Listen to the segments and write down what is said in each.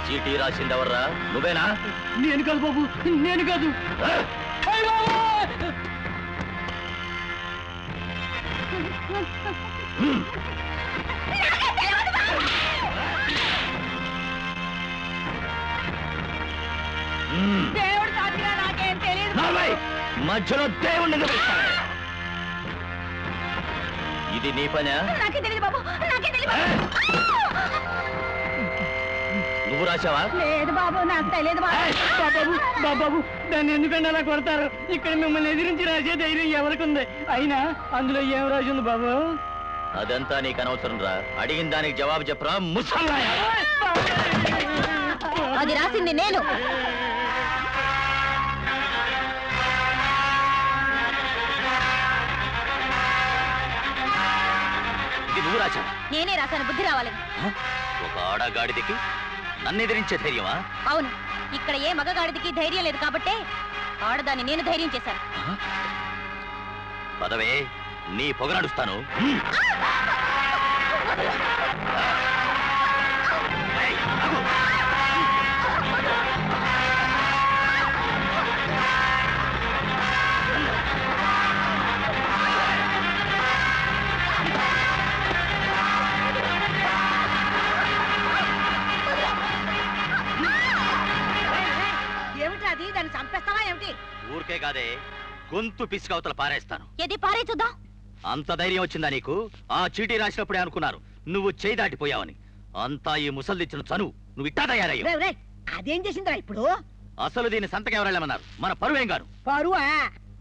చీటీ రాసిందెవర్రా? నువ్వేనా? నేను కాదు బాబు, నేను కాదు. దేవుడు సాక్షిగా నాకేం తెలియదు. మధ్యలో దేవుణ్ణి ఇది నీ పనా? నాకే తెలియదు బాబు, నాకే తెలియదు. నువ్వు రాశావా? లేదు బాబు, నాకు తెలియదు బాబు. బాబు దాన్ని ఎందుకంటే అలా కొడతారు? ఇక్కడ మిమ్మల్ని ఎదిరించి రాసే ధైర్యం ఎవరికి ఉంది? అయినా అందులో ఏం రాసింది బాబు? అదంతా నీకు అనవసరం రా. అడిగిన దానికి జవాబు చెప్పరా ముసల్లా. అది రాసింది నేను. ఇది నువ్వు రాశావా? నేనే రాశాను, బుద్ధి రావాలి. ఒక ఆడగాడిదికి నన్ను ఎదిరించే ధైర్యమా? అవును, ఇక్కడ ఏ మగగాడిదికి ధైర్యం లేదు కాబట్టే ఆడదాన్ని నేను ధైర్యం చేశాను. పదవే, నీ పొగ నడుస్తాను. ఏమిటి దాన్ని చంపేస్తావా ఏమిటి? ఊరికే కాదే, గొంతు పిసికవతల పారేస్తాను. ఏది పారే చూద్దాం. అంత ధైర్యం వచ్చిందా నీకు? ఆ చీటీ రాసినప్పుడే అనుకున్నాను నువ్వు చేయి దాటిపోయావని. అంతా ఈ ముసల్దిచ్చిన చనువు. నువ్వు ఇట్టా తయారయ్యావు. అదేం చేసిందిరా ఇప్పుడు? అసలు దీన్ని సంతకం ఎవరెళ్ళమన్నారు? మన పరువేం గాను. పరువా?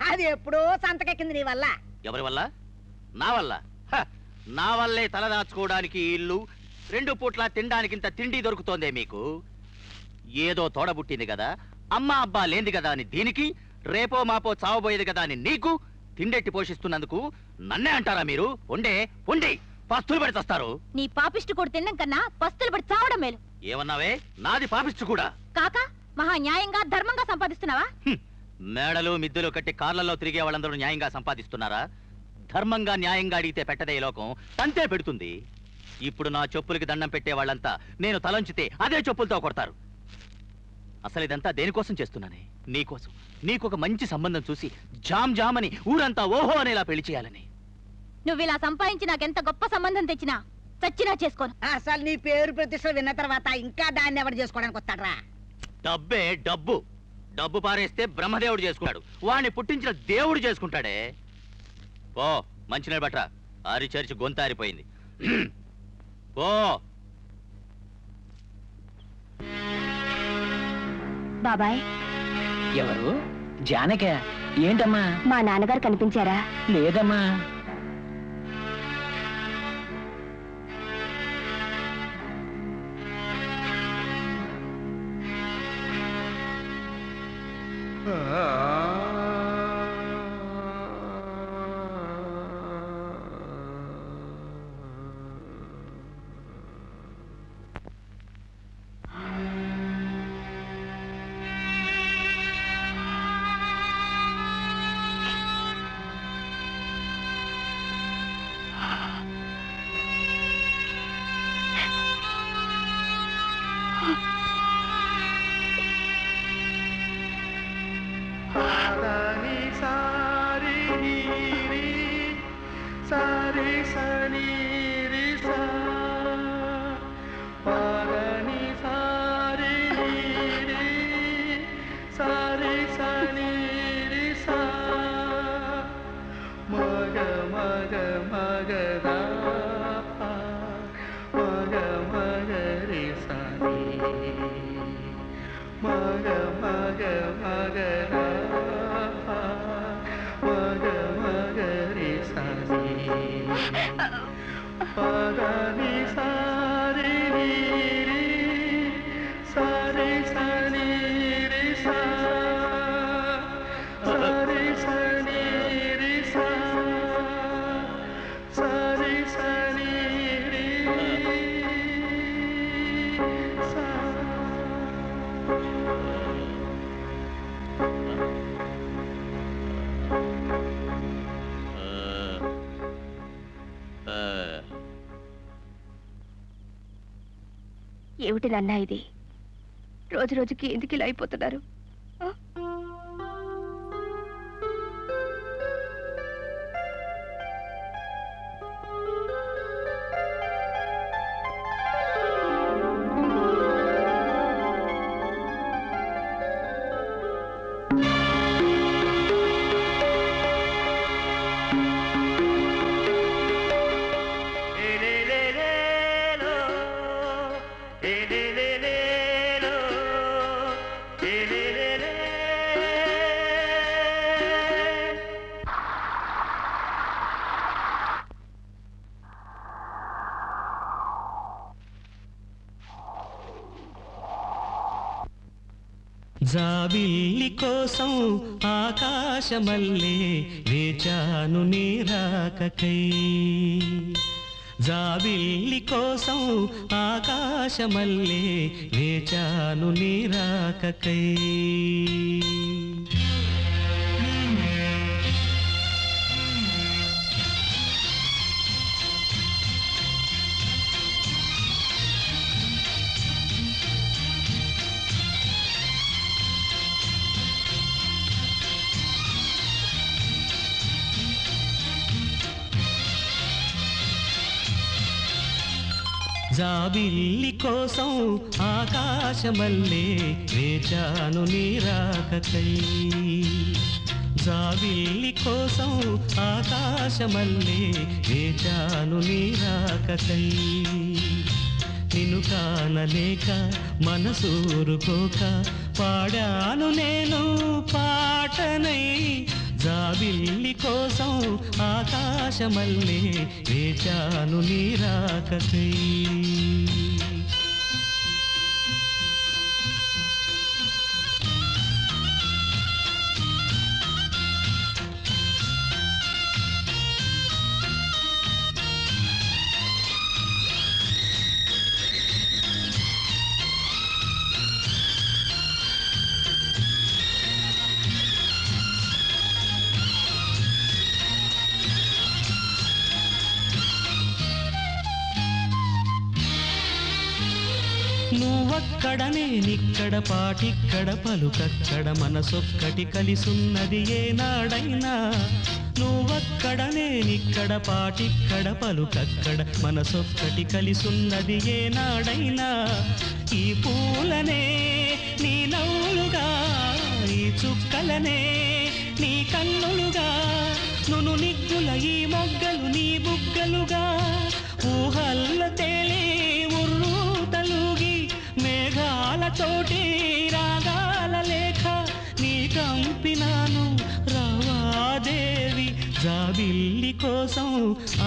అది ఎప్పుడో సంతకెక్కింది నీ వల్ల. ఎవరి వల్ల? నా వల్ల. నా వల్లే తలదాచుకోవడానికి ఇల్లు, 2 పూట్ల తినడానికింత తిండి దొరుకుతోందే మీకు. ఏదో తోడబుట్టింది కదా, అమ్మా అబ్బా లేంది కదా అని దీనికి, రేపో మాపో చావబోయేది కదా అని నీకు తిండెట్టి పోషిస్తున్నందుకు నన్నే అంటారా మీరు? పొండే పొండి, పస్తులు పడి చస్తారు. నీ పాపిష్టి కూడా తినడం కన్నా పస్తులు పడి చావడం మేలు. ఏమన్నావే? నాది పాపిష్టి కూడా కాక మహా న్యాయంగా ధర్మంగా సంపాదిస్తున్నావా? మేడలు మిద్దెలు కట్టి కార్లలో తిరిగే వాళ్ళందరూ న్యాయంగా సంపాదిస్తున్నారా? ధర్మంగా న్యాయంగా అడిగితే పెట్టదే లోకం, తంతే పెడుతుంది. ఇప్పుడు నా చెప్పులకి దండం పెట్టే వాళ్ళంతా నేను తలంచితే అదే చెప్పులతో కొడతారు. అసలు ఇదంతా దేనికోసం చేస్తున్నానే? నీకోసం. నీకొక మంచి సంబంధం చూసి జామ్ జామ్ అని ఊరంతా ఓహో అనేలా పెళ్లి చేయాలని. నువ్వు ఇలా సంపాదించి నాకెంత గొప్ప సంబంధం తెచ్చినా చచ్చినా చేసుకోను. అసలు నీ పేరు ప్రతిష్టలు విన్న తర్వాత ఇంకా దాన్ని ఎవరు చేసుకోవడానికి వస్తాడరా? డబ్బే డబ్బు. డబ్బు పారేస్తే బ్రహ్మదేవుడు చేసుకుంటాడు, వాణ్ణి పుట్టించిన దేవుడు చేసుకుంటాడే. ఓ మంచినీళ్ళు బట్రా, అరిచరిచి గొంతారిపోయింది. ఓ బాబాయ్. ఎవరు? జానక? ఏంటమ్మా? మా నాన్నగారు కనిపించారా? లేదమ్మా. ఏమిటి నాన్న ఇది? రోజు రోజుకి ఎందుకు ఇలా అయిపోతున్నారు? జాబిల్లి కోసం ఆకాశమల్లే వేచాను నీ రాకకై. జాబిల్లి కోసం ఆకాశమల్లే వేచాను నీ రాకకై. జాబిల్లి కోసం ఆకాశమల్లే వేచాను నీ రాకకై. జాబిల్లి కోసం ఆకాశమల్లే వేచాను నీ రాకకై. నిన్ను కానలేక మనసూరుకోక పాడాను నేను పాటనై. జాబిల్లి కోసం ఆకాశమల్లే వేచాను నీ రాకకై. నువ్వక్కడ నేనిక్కడ పాటిక్కడ పలుకక్కడ మనసొక్కటి కలిసున్నది ఏనాడైనా. నువ్వక్కడ నేనిక్కడ పాటిక్కడ పలుకక్కడ మనసొక్కటి కలిసున్నది ఏనాడైనా. ఈ పూలనే నీ నవ్వులుగా, ఈ చుక్కలనే నీ కన్నులుగా, నును నిగ్గుల ఈ మొగ్గలు నీ బుగ్గలుగా. ఊహల్ల తేలి ఉర్రు తలుగి మేఘాలతోటి రాగాల లేఖ నీ కంపినాను రావాదేవి. జాబిల్లి కోసం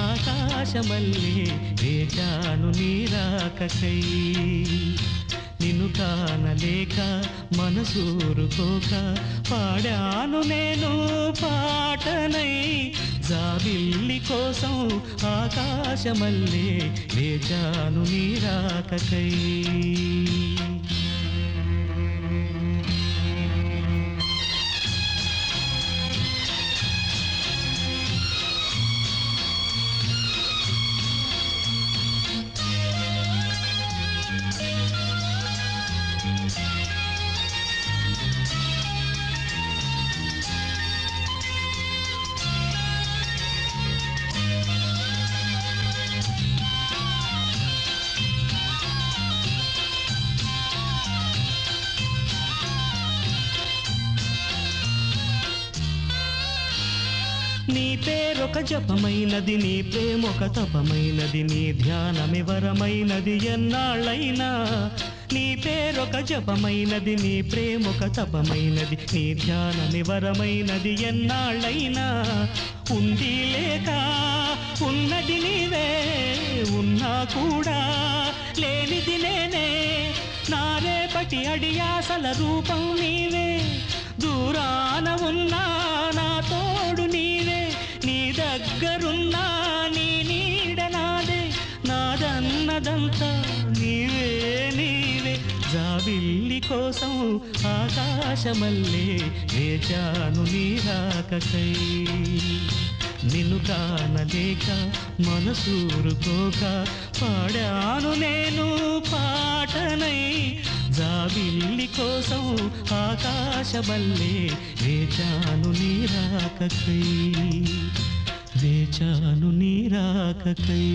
ఆకాశమల్లే వేచాను నీ రాకకై. నిన్ను కానలేక మనసూరుకోక పాడాను నేను పాటనై. జాబిల్లి కోసం ఆకాశమల్లే వేచాను నీ రాకకై. నీ పేరొక జపమైనది, నీ ప్రేమొక తపమైనది, నీ ధ్యానమివరమైనది ఎన్నాళ్ళైనా. నీ పేరొక జపమైనది, నీ ప్రేమొక తపమైనది, నీ ధ్యానమివరమైనది ఎన్నాళ్ళైనా. ఉంది లేక ఉన్నది నీవే, ఉన్నా కూడా లేనిది నేనే. నా రేపటి అడియాసల రూపం నీవే, దూరాన ఉన్నా నా తోడు నీవే. నీ దగ్గరున్నా నీ నీడ నాదే, నాదన్నదంతా నీవే నీవే. జాబిల్లి కోసం ఆకాశమల్లే వేచాను నీ రాకకై. నిన్ను కానలేక మనసూరుకోక పాడాను నేను పాటనై. జాబిల్లి కోసం ఆకాశమల్లే వేచాను నీ రాకకై, వేచాను నీ రాకకై.